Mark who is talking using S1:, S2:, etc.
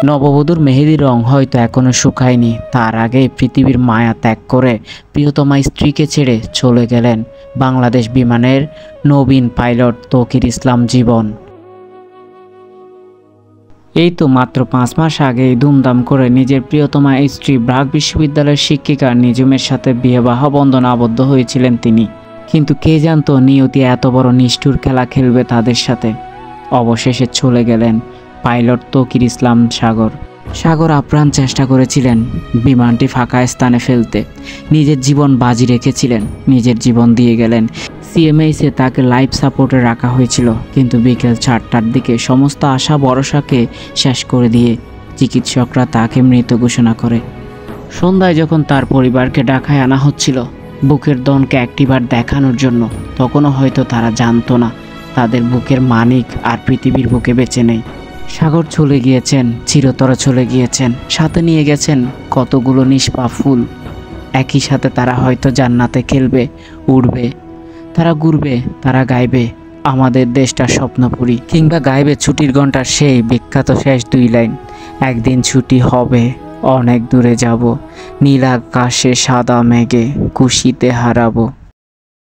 S1: নববধূর মেহেদির রং হয়তো এখনো শুকায়নি, তার আগে পৃথিবীর মায়া ত্যাগ করে প্রিয়তমা স্ত্রীকে ছেড়ে চলে গেলেন বাংলাদেশ বিমানের নবীন পাইলট তৌকির ইসলাম জীবন। এই তো মাত্র 5 মাস আগেই ধুমধাম করে নিজের প্রিয়তমা স্ত্রী ব্রাক বিশ্ববিদ্যালয়ের শিক্ষিকা নিজুমের সাথে বিবাহ বন্ধনে আবদ্ধ হয়েছিলেন তিনি। কিন্তু কে জানতো নিয়তি এত বড় নিষ্ঠুর খেলা খেলবে তাদের সাথে। অবশেষে চলে গেলেন পাইলট তৌকির ইসলাম সাগর। সাগর আপ্রাণ চেষ্টা করেছিলেন বিমানটি ফাঁকা স্থানে ফেলতে, নিজের জীবন বাজি রেখেছিলেন, নিজের জীবন দিয়ে গেলেন। সিএমএইসে তাকে লাইফ সাপোর্টে রাখা হয়েছিল, কিন্তু বিকেল 4টার দিকে সমস্ত আশা ভরসাকে শেষ করে দিয়ে চিকিৎসকরা তাকে মৃত ঘোষণা করে। সন্ধ্যায় যখন তার পরিবারকে ঢাকায় আনা হচ্ছিল বুকের দনকে একটিবার দেখানোর জন্য, তখনও হয়তো তারা জানতো না তাদের বুকের মানিক আর পৃথিবীর বুকে বেঁচে নেই। সাগর চলে গিয়েছেন, চিরতরে চলে গিয়েছেন, সাথে নিয়ে গেছেন কতগুলো নিষ্পাপ ফুল। একই সাথে তারা হয়তো জান্নাতে খেলবে, উড়বে, তারা ঘুরবে, তারা গাইবে আমাদের দেশটা স্বপ্নপুরী, কিংবা গাইবে ছুটির ঘন্টার সেই বিখ্যাত শেষ 2 লাইন, একদিন ছুটি হবে, অনেক দূরে যাব, নীল আকাশে সাদা মেঘে খুশিতে হারাবো।